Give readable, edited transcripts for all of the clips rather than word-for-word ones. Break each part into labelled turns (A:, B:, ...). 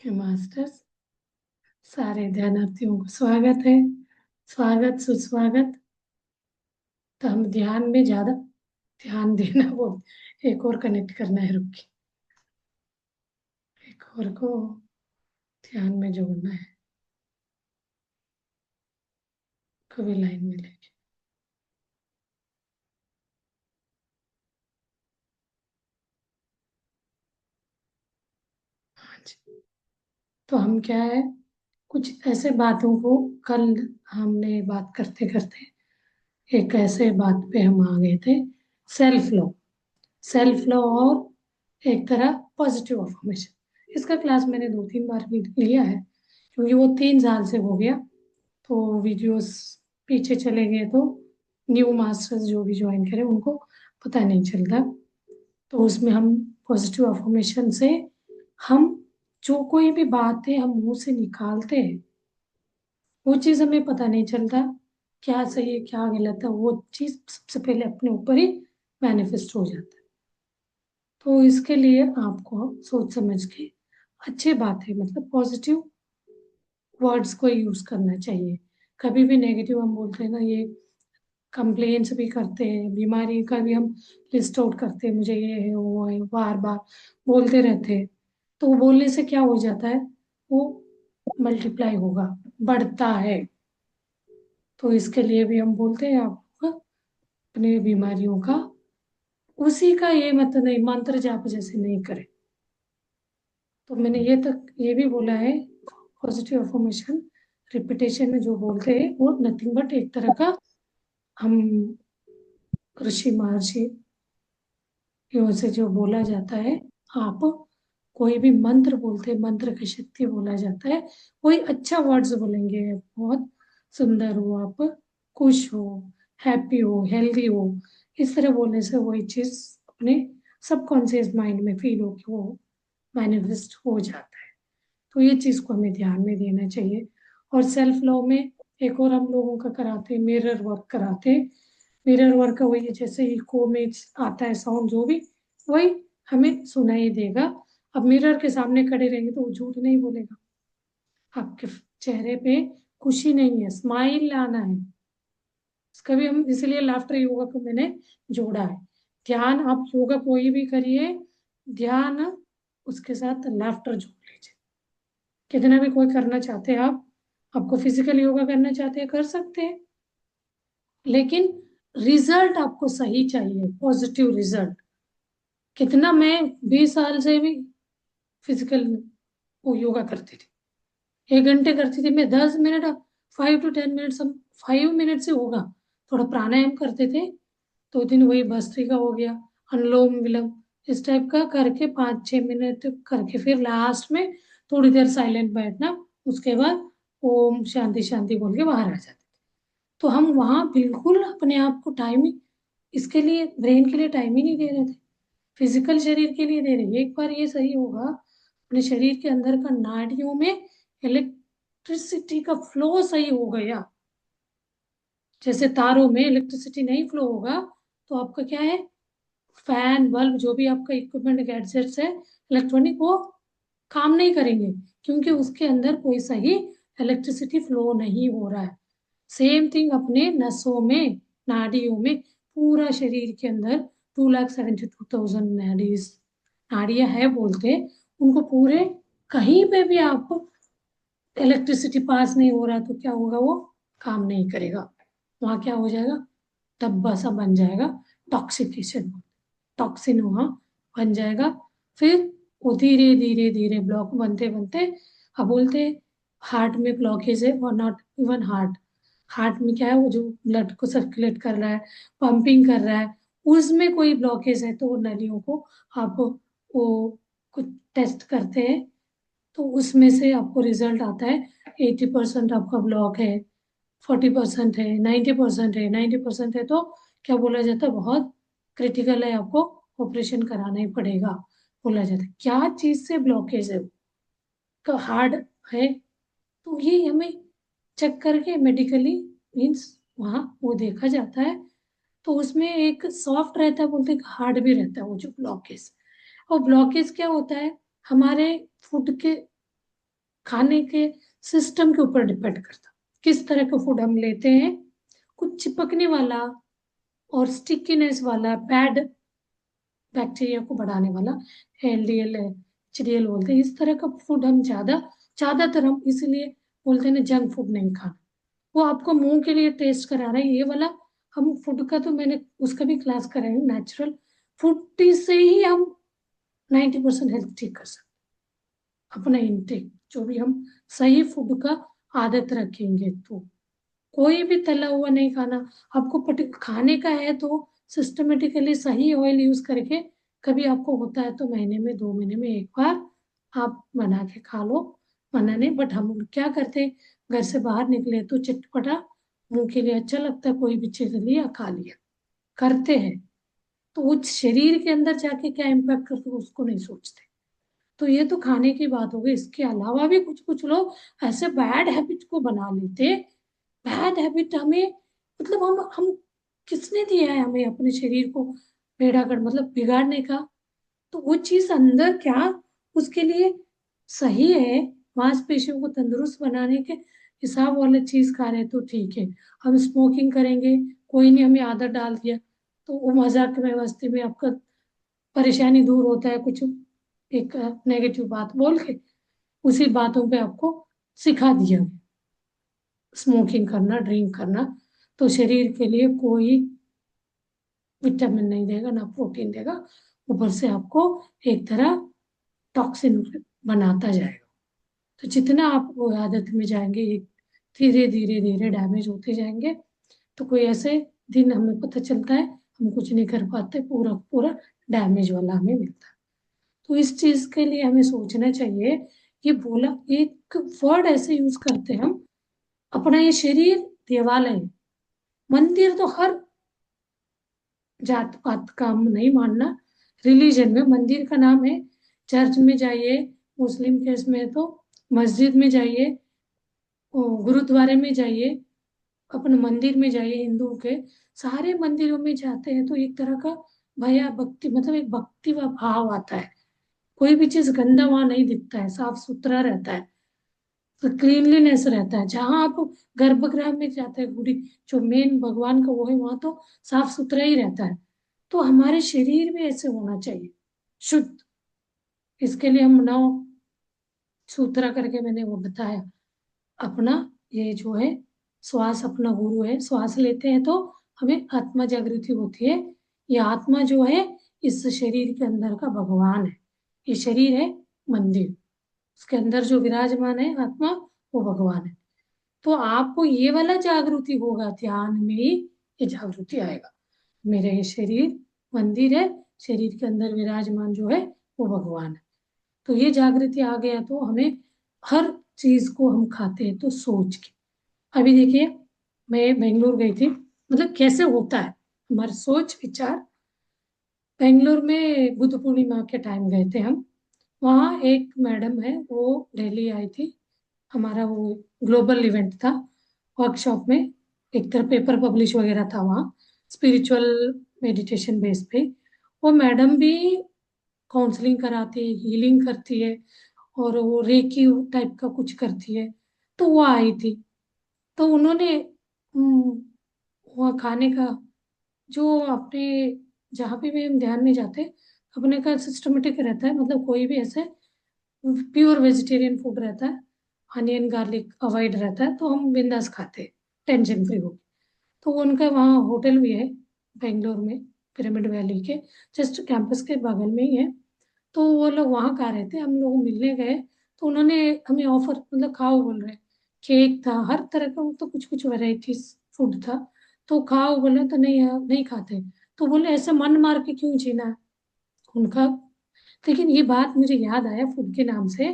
A: के मास्टर्स सारे ध्यानार्थियों को स्वागत है। स्वागत सुस्वागत। तो हम ध्यान में ज्यादा ध्यान देना बोल, एक और कनेक्ट करना है, रुक एक और को ध्यान में जोड़ना है, कभी लाइन में लेके। हाँ जी। तो हम क्या है, कुछ ऐसे बातों को कल हमने बात करते करते एक ऐसे बात पे हम आ गए थे। Self love. सेल्फ लव और एक तरह पॉजिटिव अफर्मेशन। इसका क्लास मैंने 2-3 बार भी लिया है, क्योंकि वो 3 साल से हो गया। तो वीडियोस पीछे चले गए तो न्यू मास्टर्स जो भी ज्वाइन करें उनको पता नहीं चलता। तो उसमें हम पॉजिटिव अफर्मेशन से हम जो कोई भी बात है हम मुंह से निकालते हैं, वो चीज़ हमें पता नहीं चलता क्या सही है क्या गलत है। वो चीज़ सबसे पहले अपने ऊपर ही मैनिफेस्ट हो जाता है। तो इसके लिए आपको सोच समझ के अच्छे बात है, मतलब पॉजिटिव वर्ड्स को यूज करना चाहिए। कभी भी नेगेटिव हम बोलते हैं ना, ये कंप्लेन्स भी करते हैं, बीमारी का भी हम लिस्ट आउट करते हैं, मुझे ये है वो है, बार बार बोलते रहते हैं। तो वो बोलने से क्या हो जाता है, वो मल्टीप्लाई होगा, बढ़ता है। तो इसके लिए भी हम बोलते हैं आप अपने बीमारियों का उसी का ये मतलब नहीं, मंत्र जाप जैसे नहीं करें। तो मैंने ये भी बोला है, पॉजिटिव अफर्मेशन रिपीटेशन में जो बोलते हैं वो नथिंग बट एक तरह का हम ऋषि महर्षि यों से जो बोला जाता है। आप कोई भी मंत्र बोलते हैं, मंत्र की शक्ति बोला जाता है, कोई अच्छा वर्ड्स बोलेंगे, बहुत सुंदर हो आप, खुश हो, हैप्पी हो, हेल्दी हो, इस तरह बोलने से वही चीज अपने सबकॉन्शियस माइंड में फील हो कि वो मैनिफेस्ट हो जाता है। तो ये चीज को हमें ध्यान में देना चाहिए। और सेल्फ लव में एक और हम लोगों का कराते हैं, मिरर वर्क कराते हैं। मिरर वर्क का वही है, जैसे इको में आता है साउंड जो भी, वही हमें सुनाई देगा। अब मिरर के सामने खड़े रहेंगे तो वो झूठ नहीं बोलेगा। आपके चेहरे पे खुशी नहीं है, स्माइल लाना है। इसका भी हम इसलिए लाफ्टर योगा को मैंने जोड़ा है। ध्यान आप योगा कोई भी करिए, ध्यान उसके साथ लाफ्टर जोड़ लीजिए। कितना भी कोई करना चाहते हैं आप, आपको फिजिकल योगा करना चाहते हैं कर सकते हैं, लेकिन रिजल्ट आपको सही चाहिए, पॉजिटिव रिजल्ट। कितना मैं 20 साल से भी फिजिकल वो योगा करती थी, 1 घंटे करती थी मैं, 10 मिनट, 5 to 10 मिनट, हम 5 मिनट से होगा। थोड़ा प्राणायाम करते थे, 2 दिन वही भस्त्रिका हो गया, अनुलोम विलोम, इस टाइप का करके 5-6 मिनट करके फिर लास्ट में थोड़ी देर साइलेंट बैठना। उसके बाद ओम शांति शांति बोल के बाहर आ जाते। तो हम वहां बिल्कुल अपने आप को टाइम ही, इसके लिए ब्रेन के लिए टाइम ही नहीं दे रहे थे, फिजिकल शरीर के लिए दे रहे। एक बार ये सही होगा, अपने शरीर के अंदर का नाड़ियों में इलेक्ट्रिसिटी का फ्लो सही हो गया। जैसे तारों में इलेक्ट्रिसिटी नहीं फ्लो होगा तो आपका क्या है, फैन बल्ब जो भी आपका इक्विपमेंट गैजेट्स है इलेक्ट्रॉनिक, वो काम नहीं करेंगे, क्योंकि उसके अंदर कोई सही इलेक्ट्रिसिटी फ्लो नहीं हो रहा है। सेम थिंग अपने नसों में, नाड़ियों में, पूरा शरीर के अंदर 2,72,000 नाड़ियां है बोलते, उनको पूरे कहीं पे भी आप इलेक्ट्रिसिटी पास नहीं हो रहा तो क्या होगा, वो काम नहीं करेगा। वहां क्या हो जाएगा, धब्बा सा बन जाएगा, टॉक्सिकेशन, टॉक्सिन वहां बन जाएगा। फिर वो धीरे धीरे धीरे ब्लॉक बनते बनते, अब बोलते हार्ट में ब्लॉकेज है, और नॉट इवन हार्ट, हार्ट में क्या है, वो जो ब्लड को सर्कुलेट कर रहा है, पंपिंग कर रहा है, उसमें कोई ब्लॉकेज है तो वो नलियों को आप वो कुछ टेस्ट करते हैं, तो उसमें से आपको रिजल्ट आता है 80% आपका ब्लॉक है, 40% है, 90% है, 90% है तो क्या बोला जाता है, बहुत क्रिटिकल है, आपको ऑपरेशन कराना ही पड़ेगा बोला जाता है। क्या चीज से ब्लॉकेज है, का हार्ड है, तो ये हमें चेक करके मेडिकली मीन्स वहाँ वो देखा जाता है। तो उसमें एक सॉफ्ट रहता है बोलते हैं, हार्ड भी रहता है वो जो ब्लॉकेज। और ब्लॉकेज क्या होता है, हमारे फूड के खाने के सिस्टम के ऊपर डिपेंड करता, किस तरह का फूड हम लेते हैं। कुछ चिपकने वाला और स्टिकीनेस वाला, बैड बैक्टीरिया को बढ़ाने वाला, एलडीएल एचडीएल बोलते हैं, इस तरह का फूड हम ज्यादातर हम इसलिए बोलते हैं ना जंक फूड नहीं खाना। वो आपको मुंह के लिए टेस्ट करा रहा है ये वाला। हम फूड का तो मैंने उसका भी क्लास कराया है, नेचुरल फूड से ही हम 90% हेल्थ ठीक कर सकते हैं। अपना इनटेक जो भी हम सही फूड का आदत रखेंगे तो कोई भी तला हुआ नहीं खाना। आपको खाने का है तो सिस्टमेटिकली सही ऑयल यूज करके, कभी आपको होता है तो महीने में 2 महीने में एक बार आप बना के खा लो, मना नहीं। बट हम क्या करते हैं, घर से बाहर निकले तो चटपटा मुंह के लिए अच्छा लगता है, कोई भी चीज लिया खा लिया करते हैं, तो वो शरीर के अंदर जाके क्या इम्पैक्ट करते हैं उसको नहीं सोचते। तो ये तो खाने की बात हो गई, इसके अलावा भी कुछ कुछ लोग ऐसे बैड हैबिट को बना लेते। बैड हैबिट हमें, मतलब हम किसने दिया है हमें अपने शरीर को बेड़ा कर मतलब बिगाड़ने का। तो वो चीज अंदर क्या उसके लिए सही है, मांसपेशियों को तंदुरुस्त बनाने के हिसाब वाले चीज खा रहे तो ठीक है। हम स्मोकिंग करेंगे, कोई नहीं हमें आदत डाल दिया, तो वो मजाक में मस्ती में आपका परेशानी दूर होता है, कुछ एक नेगेटिव बात बोल के उसी बातों पे आपको सिखा दिया स्मोकिंग करना, ड्रिंक करना, तो शरीर के लिए कोई विटामिन नहीं देगा ना प्रोटीन देगा, ऊपर से आपको एक तरह टॉक्सिन बनाता जाएगा। तो जितना आप वो आदत में जाएंगे एक धीरे धीरे धीरे डैमेज होते जाएंगे। तो कोई ऐसे दिन हमें पता चलता है हम कुछ नहीं कर पाते, पूरा पूरा डैमेज वाला हमें मिलता है। तो इस चीज के लिए हमें सोचना चाहिए। ये बोला एक वर्ड ऐसे यूज करते हैं हम, अपना ये शरीर देवालय है। मंदिर तो हर जात पात का हम नहीं मानना, रिलीजन में मंदिर का नाम है। चर्च में जाइए, मुस्लिम केस में तो मस्जिद में जाइए, गुरुद्वारे में जाइए, अपने मंदिर में जाइए, हिंदू के सारे मंदिरों में जाते हैं तो एक तरह का भया भक्ति, मतलब एक भक्ति व भाव आता है। कोई भी चीज गंदा वहां नहीं दिखता है, साफ सुथरा रहता है, तो क्लीनलीनेस रहता है। जहां आप गर्भगृह में जाते हैं, गुड़ी जो मेन भगवान का वो है, वहां तो साफ सुथरा ही रहता है। तो हमारे शरीर भी ऐसे होना चाहिए, शुद्ध। इसके लिए हम नौ सूत्र करके मैंने वो बताया, अपना ये जो है श्वास अपना गुरु है, श्वास लेते हैं तो हमें आत्मा जागृति होती है। ये आत्मा जो है इस शरीर के अंदर का भगवान है, ये शरीर है मंदिर, उसके अंदर जो विराजमान है आत्मा वो भगवान है। तो आपको ये वाला जागृति होगा, ध्यान में ही ये जागृति आएगा, मेरा ये शरीर मंदिर है, शरीर के अंदर विराजमान जो है वो भगवान है। तो ये जागृति आ गया तो हमें हर चीज को हम खाते हैं तो सोच के। अभी देखिए मैं बेंगलोर गई थी, मतलब कैसे होता है हमारा सोच विचार। बेंगलोर में बुद्ध पूर्णिमा के टाइम गए थे हम, वहाँ एक मैडम है वो दिल्ली आई थी, हमारा वो ग्लोबल इवेंट था, वर्कशॉप में एक तरह पेपर पब्लिश वगैरह था वहाँ, स्पिरिचुअल मेडिटेशन बेस पे। वो मैडम भी काउंसलिंग कराती है, हीलिंग करती है, और वो रेकी टाइप का कुछ करती है। तो वो आई थी, तो उन्होंने वहाँ खाने का जो अपने जहाँ भी हम ध्यान में जाते अपने का सिस्टमेटिक रहता है, मतलब कोई भी ऐसे प्योर वेजिटेरियन फूड रहता है, अनियन गार्लिक अवॉइड रहता है, तो हम बिंदास खाते हैं टेंशन फ्री हो। तो उनका वहाँ होटल भी है बेंगलोर में, पिरामिड वैली के जस्ट कैंपस के बगल में ही है। तो वो लोग वहाँ खा रहे थे, हम लोग मिलने गए तो उन्होंने हमें ऑफर, मतलब खाओ बोल रहे, केक था हर तरह का, तो कुछ कुछ वेराइटीज फूड था। तो खाओ बोले तो नहीं यार नहीं खाते। तो बोले ऐसे मन मार के क्यों जीना है उनका। लेकिन ये बात मुझे याद आया फूड के नाम से,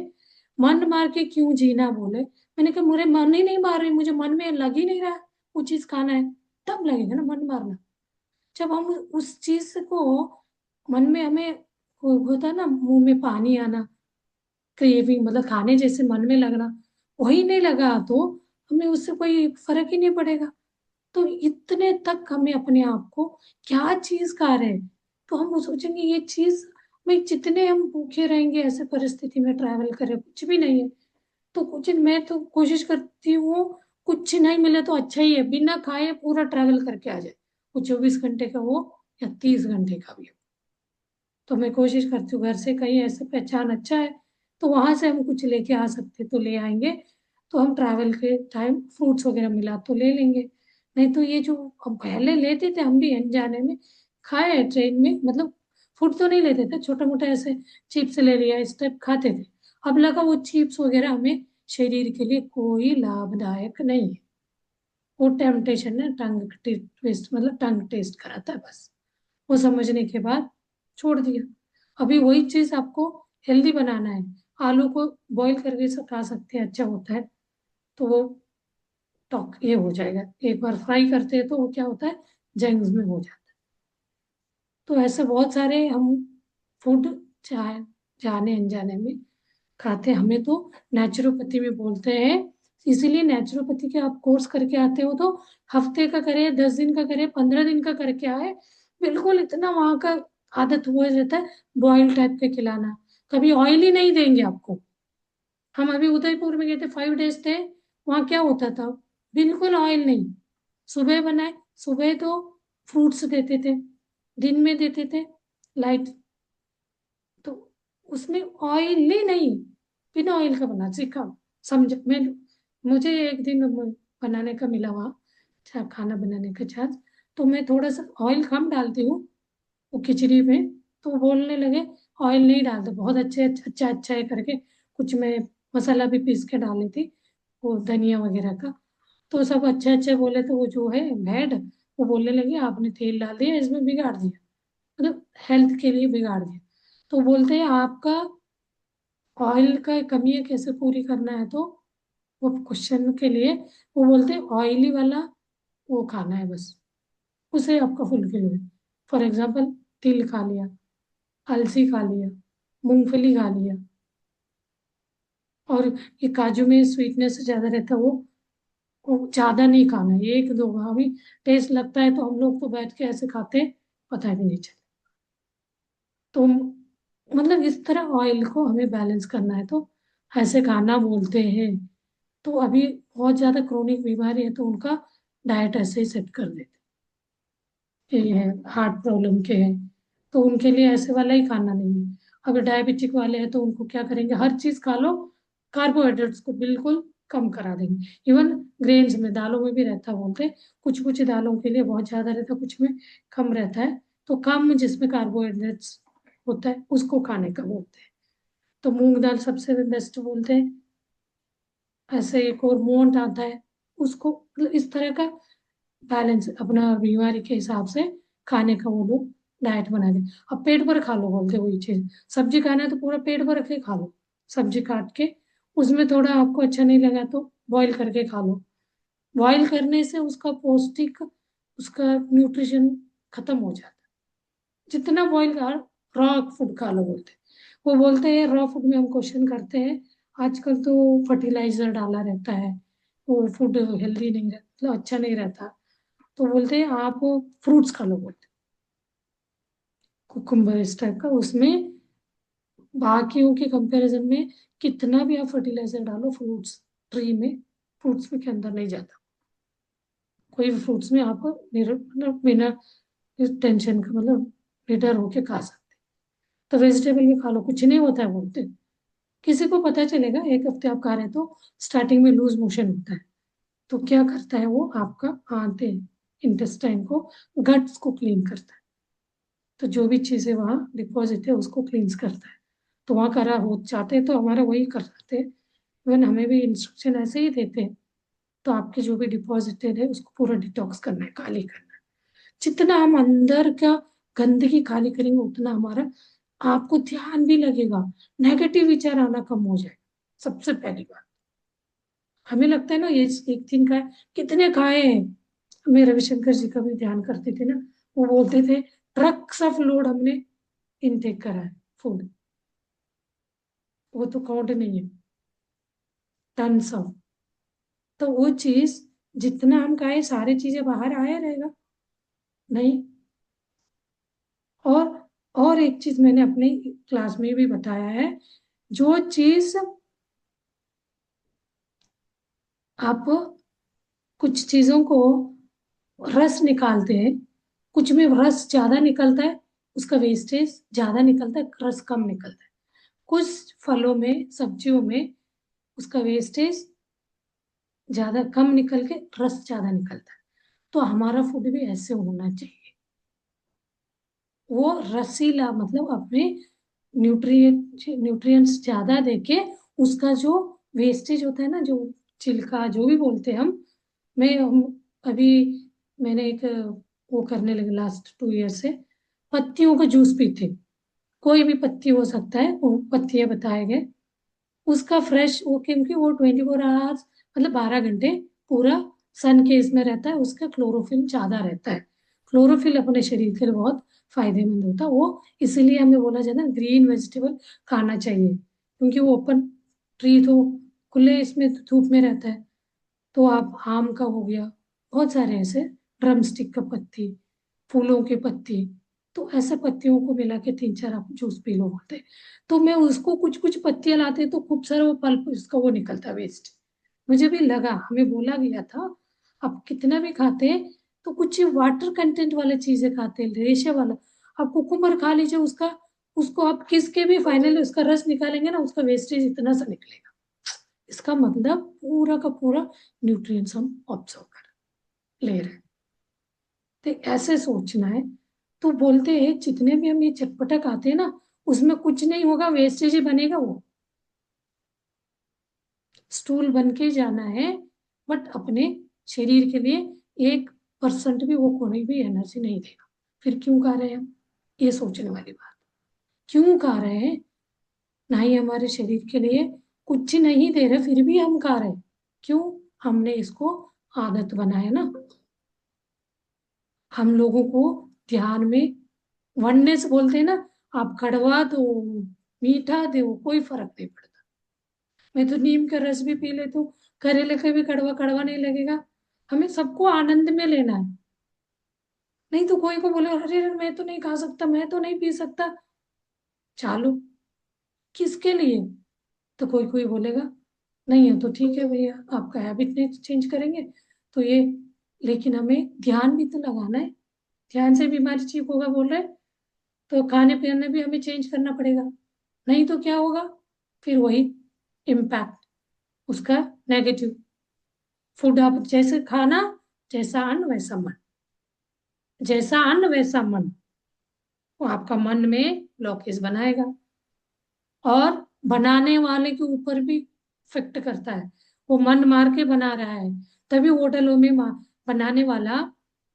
A: मन मार के क्यों जीना बोले, मैंने कहा मुझे मन ही नहीं मार रही, मुझे मन में लग ही नहीं रहा वो चीज खाना है, तब लगेगा ना मन मारना। जब हम उस चीज को मन में हमें होता है ना मुंह में पानी आना, क्रेविंग मतलब खाने जैसे मन में लगना, वही नहीं लगा तो हमें उससे कोई फर्क ही नहीं पड़ेगा। तो इतने तक हमें अपने आप को क्या चीज खा रहे हैं, तो हम सोचेंगे ये चीज में जितने हम भूखे रहेंगे ऐसे परिस्थिति में ट्रैवल करें कुछ भी नहीं है, तो कुछ मैं तो कोशिश करती हूँ, कुछ नहीं मिले तो अच्छा ही है, बिना खाए पूरा ट्रैवल करके आ जाए, वो 24 घंटे का हो या 30 घंटे का भी हो। तो मैं कोशिश करती हूँ घर से कहीं ऐसे पहचान अच्छा है तो वहां से हम कुछ लेके आ सकते तो ले आएंगे। तो हम ट्रैवल के टाइम फ्रूट्स वगैरह मिला तो ले लेंगे। नहीं तो ये जो हम पहले लेते थे, हम भी अनजाने में खाए ट्रेन में, मतलब फूड तो नहीं लेते थे, छोटा मोटा ऐसे चिप्स ले लिया इस टाइप खाते थे। अब लगा वो चिप्स वगैरह हमें शरीर के लिए कोई लाभदायक नहीं है। वो टेम्पटेशन है, टंग ट्विस्ट, मतलब टंग टेस्ट कराता है बस। वो समझने के बाद छोड़ दिया। अभी वही चीज आपको हेल्दी बनाना है, आलू को बॉईल करके खा सकते हैं, अच्छा होता है। तो वो टॉक ये हो जाएगा, एक बार फ्राई करते हैं तो वो क्या होता है, जंग्स में हो जाता है। तो ऐसे बहुत सारे हम फूड चाहे जाने अनजाने में खाते हैं। हमें तो नेचुरोपैथी में बोलते हैं, इसीलिए नेचुरोपैथी के आप कोर्स करके आते हो तो हफ्ते का करे, 10 दिन का करे, 15 दिन का करके आए, बिल्कुल इतना वहां का आदत हुआ रहता है बॉयल टाइप के खिलाना। कभी ऑयल ही नहीं देंगे आपको। हम अभी उदयपुर में गए थे, 5 डेज थे, वहां क्या होता था, बिल्कुल ऑयल नहीं। सुबह बनाए, सुबह तो फ्रूट्स देते थे, दिन में देते थे लाइट, तो उसमें ऑयल ही नहीं, बिना ऑयल का बना सीखा। समझ मैं, मुझे एक दिन बनाने का मिला वहाँ, अच्छा खाना बनाने का चांस, तो मैं थोड़ा सा ऑयल कम डालती हूँ वो खिचड़ी में। तो वो बोलने लगे ऑयल नहीं डालते, बहुत अच्छे, अच्छा अच्छा है करके कुछ मैं मसाला भी पीस के डाली थी, वो धनिया वगैरह का। तो सब अच्छे अच्छे बोले, तो वो जो है हेड, वो बोलने लगे आपने तेल डाल दिया इसमें, बिगाड़ दिया, मतलब हेल्थ के लिए बिगाड़ दिया। तो बोलते हैं आपका ऑयल का कमी है, कैसे पूरी करना है, तो वो क्वेश्चन के लिए वो बोलते हैं ऑयली वाला वो खाना है बस, उसे आपका फुलफिल हुए। फॉर एग्जाम्पल तिल खा लिया, अलसी खा लिया, मूंगफली खा लिया, और ये काजू में स्वीटनेस ज्यादा रहता है, वो ज्यादा नहीं खाना है, एक दो अभी टेस्ट लगता है तो हम लोग तो बैठ के ऐसे खाते हैं, पता भी नहीं चलता। तो मतलब इस तरह ऑयल को हमें बैलेंस करना है, तो ऐसे खाना बोलते हैं। तो अभी बहुत ज्यादा क्रोनिक बीमारी है तो उनका डाइट ऐसे ही सेट कर देते हैं। ये है हार्ट प्रॉब्लम के हैं तो उनके लिए ऐसे वाला ही खाना नहीं है। अगर डायबिटिक वाले हैं तो उनको क्या करेंगे, हर चीज खा लो, कार्बोहाइड्रेट्स को बिल्कुल कम करा देंगे। इवन ग्रेन्स में, दालों में भी रहता है बोलते हैं, कुछ कुछ दालों के लिए बहुत ज्यादा रहता है, कुछ में कम रहता है। तो कम जिसमें कार्बोहाइड्रेट्स होता है उसको खाने का बोलते हैं। तो मूंग दाल सबसे बेस्ट बोलते हैं। ऐसे एक और मोंट आता है, उसको मतलब इस तरह का बैलेंस अपना बीमारी के हिसाब से खाने का वो लोग डाइट बना दे। अब पेट भर खा लो बोलते हैं वही चीज, सब्जी खाना है तो पूरा पेट भर के खा लो, सब्जी काट के, उसमें थोड़ा आपको अच्छा नहीं लगा तो बॉईल करके खा लो। बॉईल करने से उसका पौष्टिक, उसका न्यूट्रिशन खत्म हो जाता है। जितना बॉईल कर, रॉ फूड खा लो बोलते हैं। वो बोलते हैं रॉ फूड में हम क्वेश्चन करते हैं, आजकल तो फर्टिलाइजर डाला रहता है, वो फूड हेल्दी नहीं रहता, मतलब अच्छा नहीं रहता। तो बोलते हैं आप फ्रूट्स खा लो बोलते हैं, कुकुम्बर इस टाइप का, उसमें बाकियों के कंपैरिजन में कितना भी आप फर्टिलाइजर डालो फ्रूट्स ट्री में, फ्रूट्स में के अंदर नहीं जाता। कोई भी फ्रूट्स में आप मतलब बिना टेंशन का, मतलब बेटर होके खा सकते। तो वेजिटेबल भी खा लो, कुछ नहीं होता है बोलते हैं। किसी को पता चलेगा, एक हफ्ते आप खा रहे हैं तो स्टार्टिंग में लूज मोशन होता है, तो क्या करता है वो आपका आंते इंटेस्टाइन को, गट्स को क्लीन करता है। तो जो भी चीजें वहाँ डिपॉजिट है उसको क्लींस करता है। तो वहाँ करा हो चाहते हैं तो हमारा वही करते हैं। इवन हमें भी इंस्ट्रक्शन ऐसे ही देते हैं। तो आपके जो भी डिपॉजिटेड है उसको पूरा डिटॉक्स करना है, खाली करना है। जितना हम अंदर का गंदगी खाली करेंगे उतना हमारा, आपको ध्यान भी लगेगा, नेगेटिव विचार आना कम हो जाए। सबसे पहली बात, हमें लगता है ना ये एक दिन का है, कितने खाए हैं। मैं रविशंकर जी का भी ध्यान करते थे ना, वो बोलते थे ट्रक्स ऑफ लोड हमने इनटेक करा है फूड, वो तो काउंट नहीं है, टन्स ऑफ। तो वो चीज जितना हम खाए सारी चीजें बाहर आया रहेगा नहीं। और और एक चीज मैंने अपनी क्लास में भी बताया है, जो चीज आप कुछ चीजों को रस निकालते हैं, कुछ में रस ज्यादा निकलता है, उसका वेस्टेज ज्यादा निकलता है, रस कम निकलता है। कुछ फलों में, सब्जियों में उसका वेस्टेज ज्यादा कम निकल के रस ज्यादा निकलता है। तो हमारा फूड भी ऐसे होना चाहिए, वो रसीला, मतलब अपने न्यूट्रिएंट्स ज्यादा देके, उसका जो वेस्टेज होता है ना, जो छिलका जो भी बोलते हैं हम, अभी मैंने एक वो करने लगे लास्ट 2 ईयर से, पत्तियों का जूस पीते। कोई भी पत्ती हो सकता है, वो पत्तियां बताए गए, उसका फ्रेश वो, क्योंकि वो 24 आवर्स, मतलब 12 घंटे पूरा सन के इसमें रहता है, उसका क्लोरोफिल ज्यादा रहता है। क्लोरोफिल अपने शरीर के लिए बहुत फायदेमंद होता है वो, इसीलिए हमें बोला जाता है ग्रीन वेजिटेबल खाना चाहिए, क्योंकि वो ओपन ट्री तो खुले इसमें धूप में रहता है। तो आप आम का हो गया, बहुत सारे ऐसे, ड्रम स्टिक का पत्ती, फूलों की पत्ती, तो ऐसे पत्तियों को मिला के 3 4 आप जूस पी लो बोलते हैं। तो मैं उसको कुछ कुछ पत्तियां लाते तो खूब सारा वो पल्प उसका वो निकलता वेस्ट। मुझे भी लगा, हमें बोला गया था आप कितना भी खाते हैं तो कुछ वाटर कंटेंट वाले चीजें खाते हैं, रेशे वाला। आप कुकुम्बर खा लीजिए, उसका उसको आप किसके भी फाइनली उसका रस निकालेंगे ना, उसका वेस्टेज इतना सा निकलेगा। इसका मतलब पूरा का पूरा न्यूट्रिएंट्स हम ऑब्जर्व कर ले रहे हैं। तो ऐसे सोचना है। तो बोलते हैं जितने भी हम ये चटपटा खाते हैं ना, उसमें कुछ नहीं होगा, वेस्टेज ही बनेगा, वो स्टूल बन के जाना है। बट अपने शरीर के लिए 1% भी वो कोई भी एनर्जी नहीं देगा। फिर क्यों खा रहे हैं हम? ये सोचने वाली बात, क्यों खा रहे हैं? ना ही हमारे शरीर के लिए कुछ नहीं दे रहे, फिर भी हम खा रहे हैं। क्यों? हमने इसको आदत बनाया ना। हम लोगों को ध्यान में वननेस बोलते हैं ना, आप कड़वा दो, मीठा दो, कोई फर्क नहीं पड़ता। मैं तो नीम का रस भी पी लेती हूँ, करेले का भी कड़वा कड़वा नहीं लगेगा। हमें सबको आनंद में लेना है। नहीं तो कोई को बोले अरे अरे, मैं तो नहीं खा सकता, मैं तो नहीं पी सकता। चालू किसके लिए? तो कोई कोई बोलेगा नहीं है तो ठीक है भैया, आपका हैबिट नहीं चेंज करेंगे तो ये, लेकिन हमें ध्यान भी तो लगाना है। ध्यान से बीमारी ठीक होगा बोल रहे, तो खाने पीने भी हमें चेंज करना पड़ेगा। नहीं तो क्या होगा? फिर वही इम्पैक्ट उसका नेगेटिव। फूड आप जैसे खाना, जैसा अन्न वैसा मन, जैसा अन्न वैसा मन, वो आपका मन में ब्लॉकेज बनाएगा, और बनाने वाले के ऊपर भी इफेक्ट करता है। वो मन मार के बना रहा है, तभी होटलों में बनाने वाला,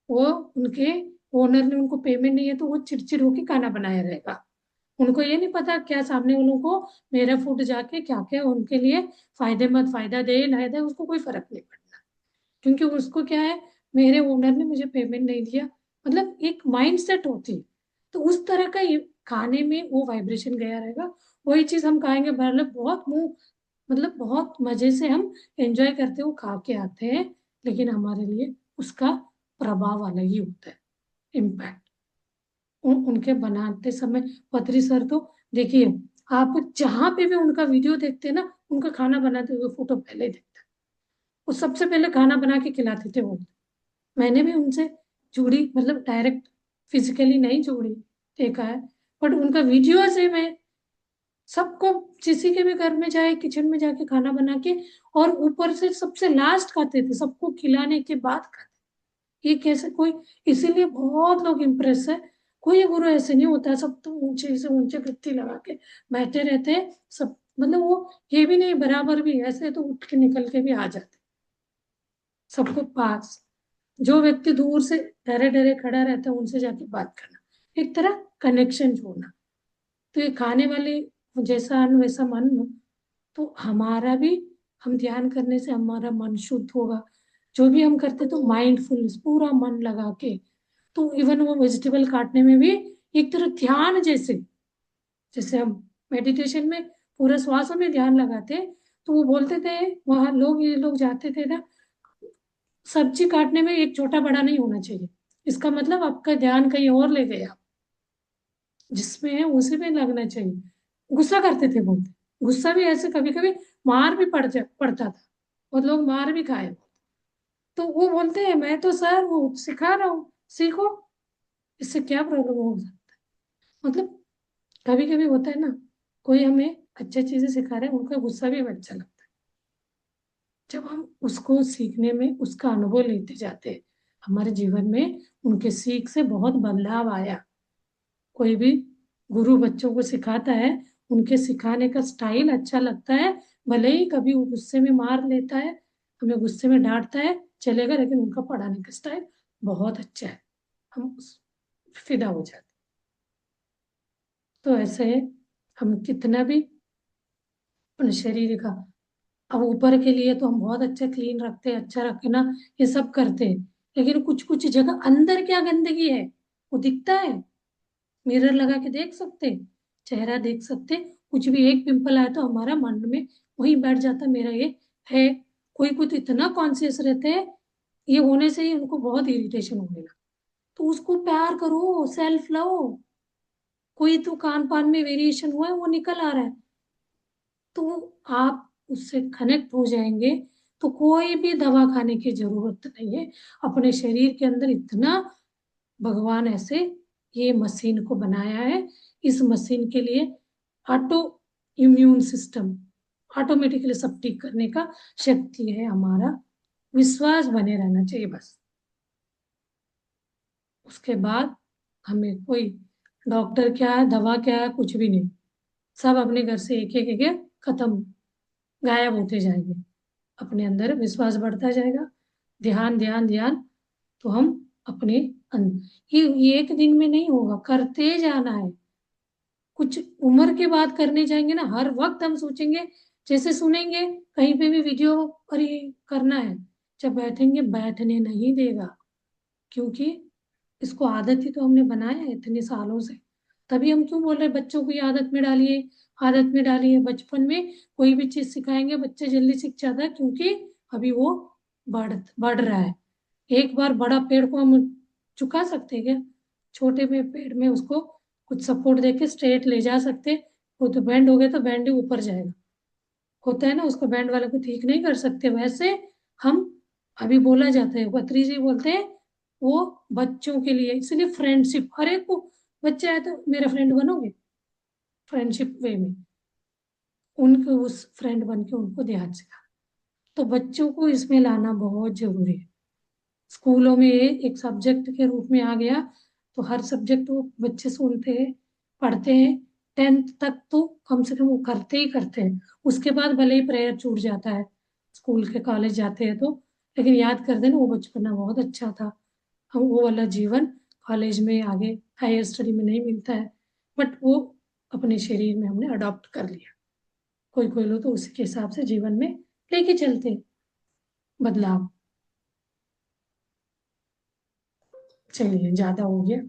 A: वो उनके ओनर ने उनको पेमेंट नहीं है तो वो चिड़चिड़ होके खाना बनाया रहेगा। उनको ये नहीं पता क्या सामने वालों को मेरा फूड जाके क्या क्या उनके लिए फायदेमंद, फायदा दे ना दे, उसको कोई फर्क नहीं पड़ता। क्योंकि उसको क्या है, मेरे ओनर ने मुझे पेमेंट नहीं दिया, मतलब एक माइंड सेट होती है। तो उस तरह का ये खाने में वो वाइब्रेशन गया रहेगा। वही चीज हम खाएंगे, मतलब बहुत मुंह, मतलब बहुत मजे से हम एंजॉय करते हुए खा के आते हैं, लेकिन हमारे लिए उसका प्रभाव अलग ही होता है, इम्पैक्ट। उनके बनाते समय, पत्री सर तो देखिए, आप जहां पे भी उनका वीडियो देखते हैं ना, उनका खाना बनाते हुए फोटो पहले ही देखते हैं। वो सबसे पहले खाना बना के खिलाते थे वो। मैंने भी उनसे जुड़ी, मतलब डायरेक्ट फिजिकली नहीं जुड़ी, देखा है, बट उनका वीडियो से मैं सबको, किसी के भी घर में जाए किचन में जाके खाना बना के, और ऊपर से सबसे लास्ट खाते थे, सबको खिलाने के बाद खाते। ये कैसे कोई, इसीलिए बहुत लोग इम्प्रेस है। कोई गुरु ऐसे नहीं होता, सब तो ऊंचे से ऊंचे गत्ती लगा के बैठे रहते हैं सब, मतलब वो ये भी नहीं बराबर भी, ऐसे तो उठ के निकल के भी आ जाते सबको पास। जो व्यक्ति दूर से डरे डरे खड़ा रहता है, उनसे जाके बात करना, एक तरह कनेक्शन जोड़ना। तो ये खाने वाले, जैसा अन्न वैसा मन हो, तो हमारा भी, हम ध्यान करने से हमारा मन शुद्ध होगा। जो भी हम करते तो माइंडफुलनेस पूरा मन लगा के, तो इवन वो वेजिटेबल काटने में भी एक तरह ध्यान जैसे, जैसे हम मेडिटेशन में पूरा श्वासों में ध्यान लगाते, तो वो बोलते थे, वहां लोग, ये लोग जाते थे ना, सब्जी काटने में एक छोटा बड़ा नहीं होना चाहिए, इसका मतलब आपका ध्यान कहीं और ले गया, जिसमें है उसी में लगना चाहिए। गुस्सा करते थे बोलते, गुस्सा भी ऐसे कभी कभी मार भी पड़ता था। बहुत लोग मार भी खाए, तो वो बोलते हैं मैं तो सर वो सिखा रहा हूँ, सीखो, इससे क्या प्रॉब्लम हो सकता है। मतलब कभी कभी होता है ना, कोई हमें अच्छी चीजें सिखा रहे हैं, उनका गुस्सा भी हमें अच्छा लगता है। जब हम उसको सीखने में उसका अनुभव लेते जाते हैं, हमारे जीवन में उनके सीख से बहुत बदलाव आया। कोई भी गुरु बच्चों को सिखाता है, उनके सिखाने का स्टाइल अच्छा लगता है, भले ही कभी वो गुस्से में मार लेता है, हमें गुस्से में डांटता है, चलेगा, लेकिन उनका पढ़ाने का स्टाइल बहुत अच्छा है, हम फिदा हो जाते। तो ऐसे हम कितना भी अपने शरीर का, अब ऊपर के लिए तो हम बहुत अच्छा क्लीन रखते हैं, अच्छा रखना, ये सब करते हैं, लेकिन कुछ कुछ जगह अंदर क्या गंदगी है वो दिखता है। मिरर लगा के देख सकते, चेहरा देख सकते, कुछ भी एक पिंपल आया तो हमारा मन में वही बैठ जाता मेरा ये है। कोई कुछ इतना कॉन्शियस रहते हैं, ये होने से ही उनको बहुत इरिटेशन होने लगा। तो उसको प्यार करो, सेल्फ लव। कोई तो कान पान में वेरिएशन हुआ है, वो निकल आ रहा है, तो आप उससे कनेक्ट हो जाएंगे, तो कोई भी दवा खाने की जरूरत नहीं है। अपने शरीर के अंदर इतना भगवान ऐसे ये मशीन को बनाया है, इस मशीन के लिए ऑटो इम्यून सिस्टम, ऑटोमेटिकली सब ठीक करने का शक्ति है। हमारा विश्वास बने रहना चाहिए बस। उसके बाद हमें कोई डॉक्टर क्या है, दवा क्या है, कुछ भी नहीं, सब अपने घर से एक एक एक खत्म, गायब होते जाएंगे। अपने अंदर विश्वास बढ़ता जाएगा, ध्यान ध्यान ध्यान, तो हम अपने ये एक दिन में नहीं होगा, करते जाना है। कुछ उम्र के बाद करने जाएंगे ना, हर वक्त हम सोचेंगे, जैसे सुनेंगे कहीं पे भी वीडियो, अरे करना है, जब बैठेंगे बैठने नहीं देगा, क्योंकि इसको आदत ही तो हमने बनाया है इतने सालों से। तभी हम क्यों बोल रहे हैं बच्चों को ये आदत में डालिए, आदत में डालिए। बचपन में कोई भी चीज सिखाएंगे बच्चे जल्दी सीख जाता है, क्योंकि अभी वो बढ़ रहा है। एक बार बड़ा पेड़ को हम झुका सकते हैं क्या? छोटे में पेड़ में उसको कुछ सपोर्ट देके स्ट्रेट ले जा सकते, वो तो बैंड हो गया तो बैंड ही ऊपर जाएगा, होता है ना, उसको बैंड वाले को ठीक नहीं कर सकते। वैसे हम, अभी बोला जाता है, बत्री जी बोलते हैं, वो बच्चों के लिए, इसलिए फ्रेंडशिप, हर एक को बच्चे आए तो मेरा फ्रेंड बनोगे, फ्रेंडशिप वे में उनको उस फ्रेंड बन के उनको ध्यान सिखा। तो बच्चों को इसमें लाना बहुत जरूरी है। स्कूलों में ये एक सब्जेक्ट के रूप में आ गया, तो हर सब्जेक्ट वो बच्चे सुनते हैं, पढ़ते हैं। 10th तक तो कम से कम वो करते ही करते हैं, उसके बाद भले ही प्रेयर छूट जाता है, स्कूल के कॉलेज जाते हैं तो, लेकिन याद कर देना वो बचपना बहुत अच्छा था। हम वो वाला जीवन कॉलेज में आगे हायर स्टडी में नहीं मिलता है, बट वो अपने शरीर में हमने अडॉप्ट कर लिया। कोई कोई लोग तो उसी के हिसाब से जीवन में लेके चलते हैं बदलाव। चलिए ज्यादा हो गया।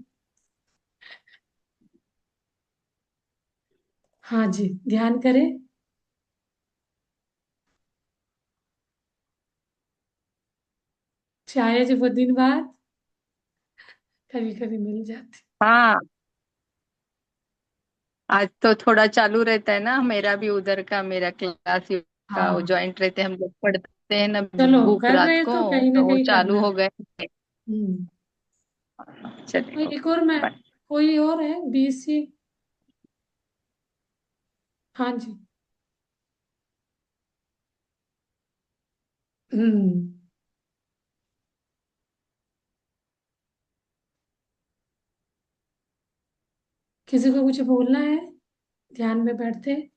A: हाँ जी, ध्यान करें। शायद वो दिन बाद कभी कभी मिल जाते।
B: हाँ, आज तो थोड़ा चालू रहता है ना, मेरा भी उधर का, मेरा क्लास का वो
A: हाँ,
B: ज्वाइंट रहते हैं, हम लोग पढ़ते हैं ना
A: चलो
B: बुक
A: कर
B: रात
A: रहे
B: को,
A: तो कहीं ना
B: तो वो
A: कहीं
B: चालू
A: करना
B: हो
A: है।
B: गए।
A: हम्म।
B: चलिए,
A: कोई एक और मैं,
B: बाय।
A: कोई और है बीसी? हाँ जी। हम्म। किसी को कुछ बोलना है? ध्यान में बैठते हैं,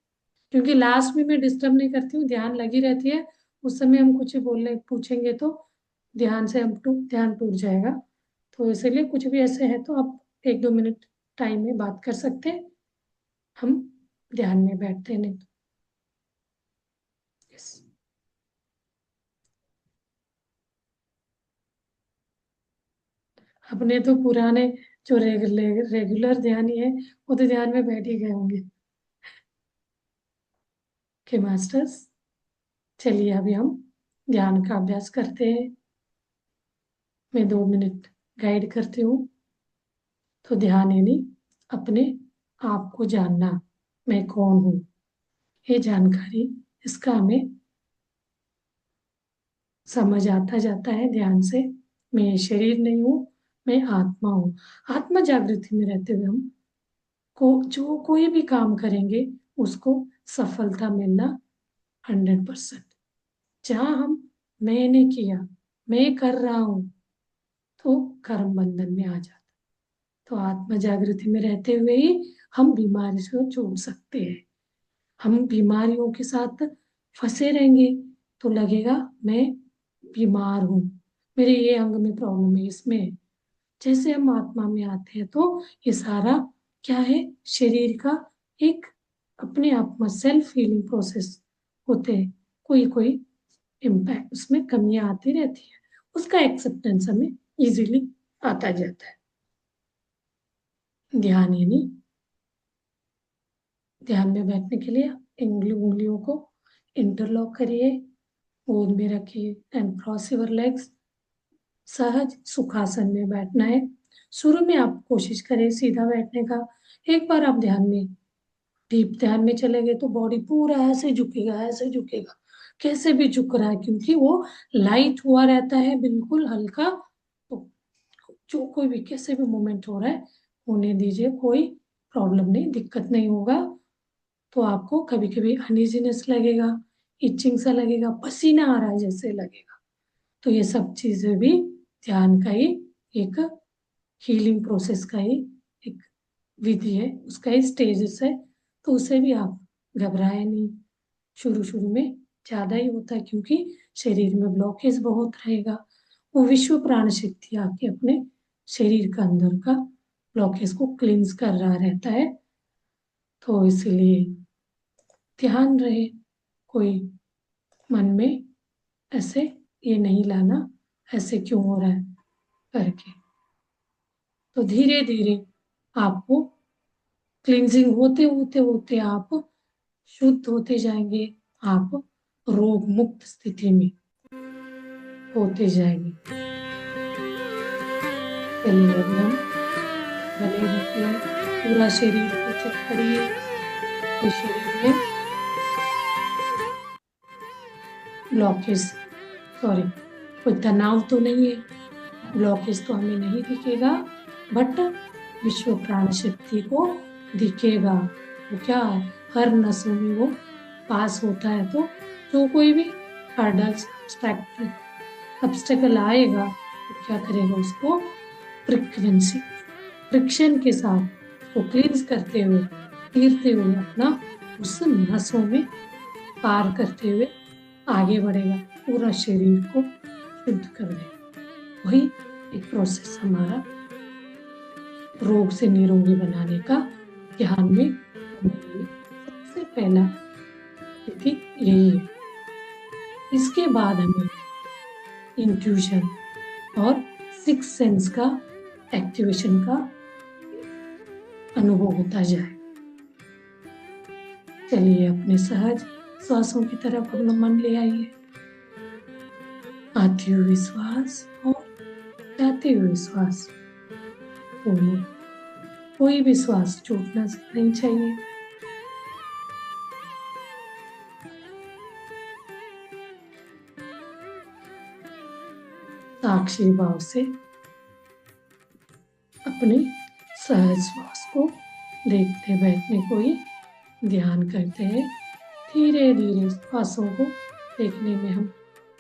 A: क्योंकि लास्ट में मैं डिस्टर्ब नहीं करती हूँ, ध्यान लगी रहती है। उस समय हम कुछ बोलने पूछेंगे तो ध्यान से ध्यान टूट जाएगा। तो इसीलिए कुछ भी ऐसे है तो आप 1-2 मिनट टाइम में बात कर सकते हैं, हम ध्यान में बैठते हैं, नहीं तो। यस। अपने तो पुराने जो रेगुलर ध्यानी है, वो तो ध्यान में बैठ ही गए होंगे कि मास्टर्स। चलिए अभी हम ध्यान का अभ्यास करते हैं। मैं 2 मिनट गाइड करती हूँ। तो ध्यान यानी अपने आप को जानना, मैं कौन हूँ, ये जानकारी, इसका हमें समझ आता जाता है ध्यान से, मैं ये शरीर नहीं हूँ, मैं आत्मा हूँ। आत्मा जागृति में रहते हुए हम जो कोई भी काम करेंगे उसको सफलता मिलना 100%। जहाँ हम मैंने किया, मैं कर रहा हूँ, तो कर्म बंधन में आ जाता। तो आत्मा जागृति में रहते हुए ही हम बीमारी से छूट सकते हैं। हम बीमारियों के साथ फंसे रहेंगे तो लगेगा मैं बीमार हूँ, मेरे ये अंग में प्रॉब्लम है, इसमें है। जैसे हम आत्मा में आते हैं तो ये सारा क्या है, शरीर का एक अपने आप में सेल्फ हीलिंग प्रोसेस होते हैं। कोई कोई इम्पैक्ट उसमें कमियां आती रहती है, उसका एक्सेप्टेंस हमें इजीली आता जाता है। ध्यान यानी ध्यान में बैठने के लिए उंगलियों को इंटरलॉक करिए, गोद में रखिए एंड क्रॉस योर लेग्स। सहज सुखासन में बैठना है। शुरू में आप कोशिश करें सीधा बैठने का। एक बार आप ध्यान में डीप ध्यान में चले गए तो बॉडी पूरा ऐसे झुकेगा, ऐसे झुकेगा, कैसे भी झुक रहा है क्योंकि वो लाइट हुआ रहता है, बिल्कुल हल्का। तो जो कोई भी कैसे भी मूवमेंट हो रहा है होने दीजिए, कोई प्रॉब्लम नहीं, दिक्कत नहीं होगा। तो आपको कभी कभी अनइजीनेस लगेगा, इचिंग सा लगेगा, पसीना आ रहा है जैसे लगेगा। तो ये सब चीजें भी ध्यान का ही एक हीलिंग प्रोसेस का ही एक विधि है, उसका ही स्टेजेस है। तो उसे भी आप घबराए नहीं। शुरू शुरू में ज्यादा ही होता है क्योंकि शरीर में ब्लॉकेज बहुत रहेगा। वो विश्व प्राण शक्ति आके अपने शरीर का अंदर का ब्लॉकेज को क्लींस कर रहा रहता है। तो इसलिए ध्यान रहे, कोई मन में ऐसे ये नहीं लाना, ऐसे क्यों हो रहा है करके। तो धीरे धीरे आपको क्लींजिंग होते होते होते आप शुद्ध होते जाएंगे, आप रोग मुक्त स्थिति में होते जाएंगे। चलिए अभी हम बने रहते हैं, पूरा शरीर को चेक करिए कि शरीर में ब्लॉकेज, सॉरी, कोई तनाव तो नहीं है। ब्लॉकेज तो हमें नहीं दिखेगा बट विश्व प्राण शक्ति को दिखेगा। वो क्या है, हर नसों में वो पास होता है। तो जो कोई भी हर्डल्स ऑब्स्टेकल आएगा तो क्या करेगा, उसको फ्रीक्वेंसी फ्रिक्शन के साथ उसको क्लींस करते हुए, तीरते हुए अपना उस नसों में पार करते हुए आगे बढ़ेगा, पूरा शरीर को शुद्ध कर देगा। वही एक प्रोसेस हमारा रोग से निरोगी बनाने का ध्यान में सबसे पहला विधि यही है। इसके बाद हमें इंट्यूशन और सिक्स सेंस का एक्टिवेशन का अनुभव होता जाए। चलिए अपने सहज श्वासों की तरफ अपना मन ले आइए। आते हुए श्वास और जाते हुए श्वास, दोनों, कोई भी श्वास छूटना नहीं चाहिए। साक्षी भाव से अपने सहज श्वास को देखते बैठने को ही ध्यान करते हैं। धीरे धीरे श्वासों को देखने में हम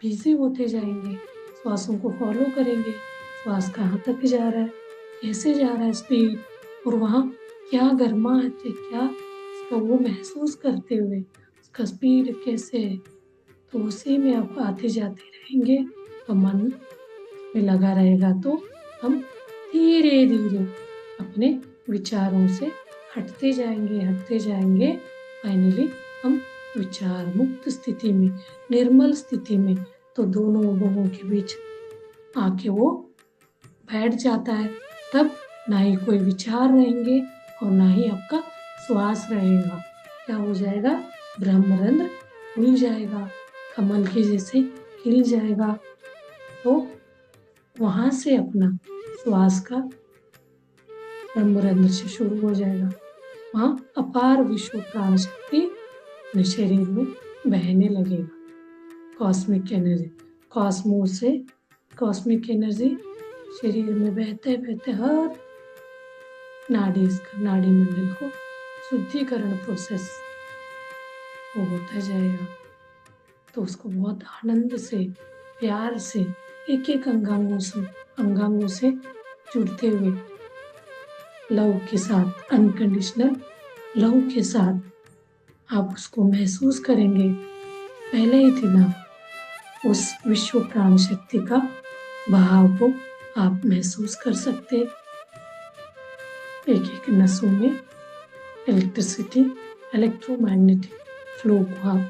A: बिजी होते जाएंगे, श्वासों को फॉलो करेंगे। श्वास कहाँ तक जा रहा है, कैसे जा रहा है स्पीड, और वहाँ क्या गर्माहट है, क्या उसका वो महसूस करते हुए उसका स्पीड कैसे है। तो उसी में आप आते जाते रहेंगे तो मन में लगा रहेगा। तो हम धीरे धीरे अपने विचारों से हटते जाएंगे। फाइनली हम विचार मुक्त स्थिति में, निर्मल स्थिति में, तो दोनों लोगों के बीच आके वो बैठ जाता है। तब ना ही कोई विचार रहेंगे और ना ही आपका श्वास रहेगा। क्या हो जाएगा, ब्रह्मरंध्र खुल जाएगा, कमल के जैसे खिल जाएगा। तो वहां से अपना श्वास का ब्रह्मरंध्र से शुरू हो जाएगा। वहां अपार विश्व प्राण शक्ति अपने शरीर में बहने लगेगा। कॉस्मिक एनर्जी, कॉस्मोस से कॉस्मिक एनर्जी शरीर में बहते बहते हर नाड़ी मंडल को शुद्धिकरण प्रोसेस वो होता जाएगा। तो उसको बहुत आनंद से, प्यार से, एक एक अंगांगों से जुड़ते हुए लव के साथ, अनकंडीशनल लव के साथ आप उसको महसूस करेंगे। पहले ही दिन आप उस विश्व प्राण शक्ति का बहाव को आप महसूस कर सकते। एक एक नसों में इलेक्ट्रिसिटी, इलेक्ट्रोमैग्नेटिक फ्लो को आप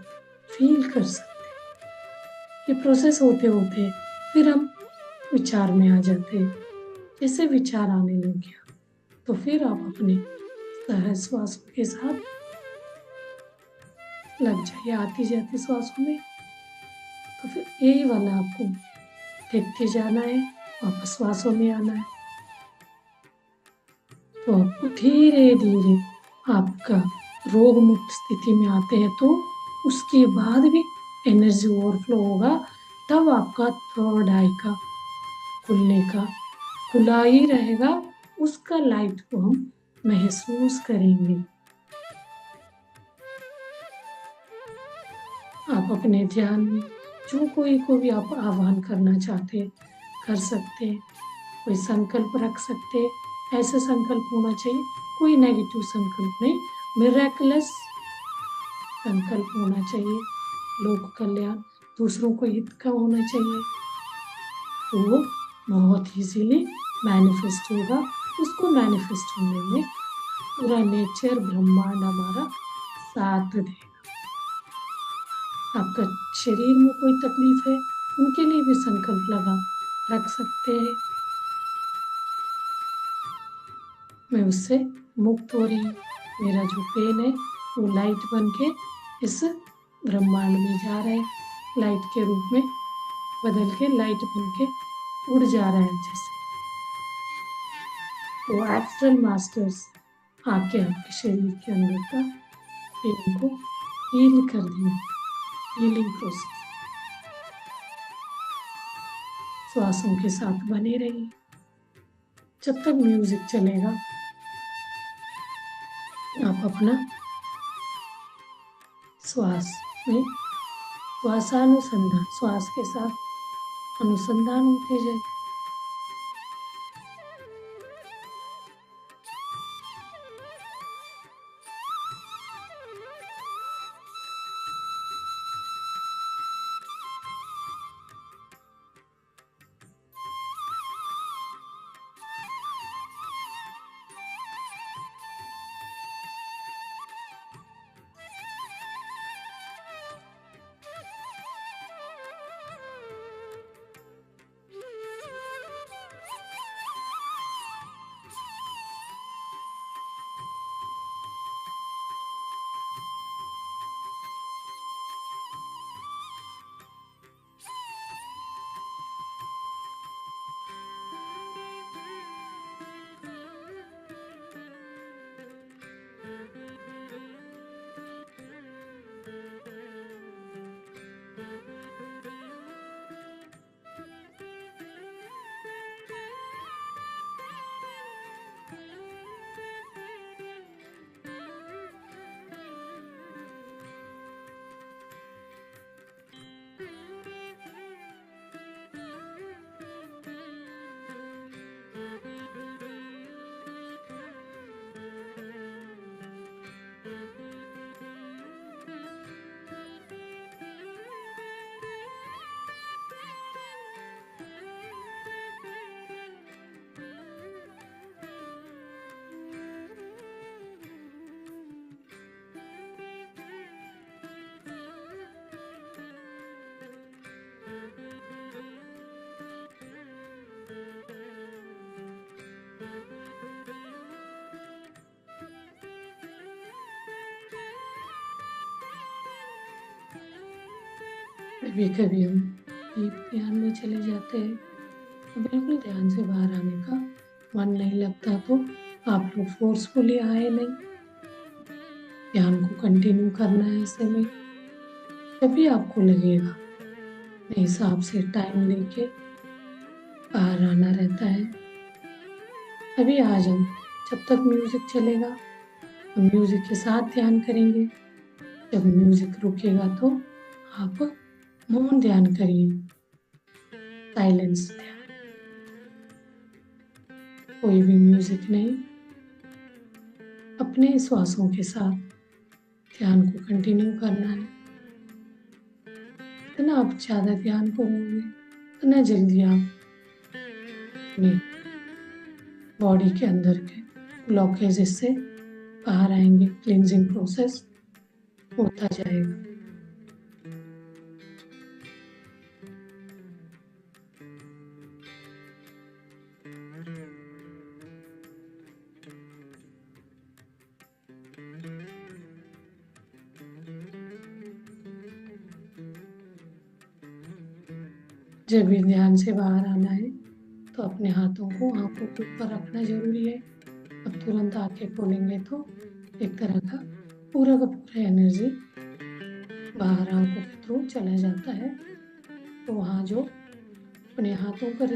A: फील कर सकते। ये प्रोसेस होते होते फिर हम विचार में आ जाते। जैसे विचार आने लग गया तो फिर आप अपने सहज श्वासों के साथ लग जाइए, आती जाती श्वासों में। तो फिर यही वाला आपको देखते जाना है, वापस श्वासों में आना है। तो आपको धीरे धीरे आपका रोग मुक्त स्थिति में आते हैं तो उसके बाद भी एनर्जी ओवरफ्लो होगा। तब आपका थर्ड आई का खुलने का खुला ही रहेगा, उसका लाइट को हम महसूस करेंगे। आप अपने ध्यान में जो कोई को भी आप आह्वान करना चाहते कर सकते हैं। कोई संकल्प रख सकते, ऐसा संकल्प होना चाहिए, कोई नेगेटिव संकल्प नहीं, मिरेकलस संकल्प होना चाहिए, लोक कल्याण, दूसरों को हित का होना चाहिए। तो वो बहुत इजीली मैनिफेस्ट होगा। उसको मैनिफेस्ट होने में पूरा नेचर, ब्रह्मांड हमारा साथ देगा। आपका शरीर में कोई तकलीफ है, उनके लिए भी संकल्प रख सकते हैं। मैं उससे मुक्त हो रही हूँ, मेरा जो पेन है वो लाइट बन के इस ब्रह्मांड में जा रहा है, लाइट के रूप में बदल के लाइट बन के उड़ जा रहा है। जैसे वो एस्ट्रल मास्टर्स आके आपके शरीर के अंदर का पेन को हील कर देंगे। Healing process. श्वासों के साथ बने रहिए जब तक म्यूजिक चलेगा। आप अपना श्वास में श्वासानुसंधान, श्वास के साथ अनुसंधान होते जाए। कभी कभी हम डीप ध्यान में चले जाते हैं, तो बिल्कुल ध्यान से बाहर आने का मन नहीं लगता, तो आप लोग फोर्सफुली आए नहीं, ध्यान को कंटिन्यू करना है ऐसे में। जब भी आपको लगेगा अपने हिसाब से टाइम लेके बाहर आना रहता है। अभी आज हम, जब तक म्यूजिक चलेगा हम म्यूजिक के साथ ध्यान करेंगे। जब म्यूजिक रुकेगा तो आप मौन ध्यान करिए, साइलेंस ध्यान, कोई भी म्यूजिक नहीं, अपने श्वासों के साथ ध्यान को कंटिन्यू करना है। जितना आप ज्यादा ध्यान करोगे उतना जल्दी आप अपने बॉडी के अंदर के ब्लॉकेजेस से बाहर आएंगे। क्लींजिंग प्रोसेस होता जाएगा। जब भी ध्यान से बाहर आना है तो अपने हाथों को आंखों के ऊपर रखना जरूरी है। अब तुरंत आंखें खोलेंगे तो एक तरह का पूरा एनर्जी बाहर आंखों के थ्रू चला जाता है। तो वहाँ जो अपने हाथों पर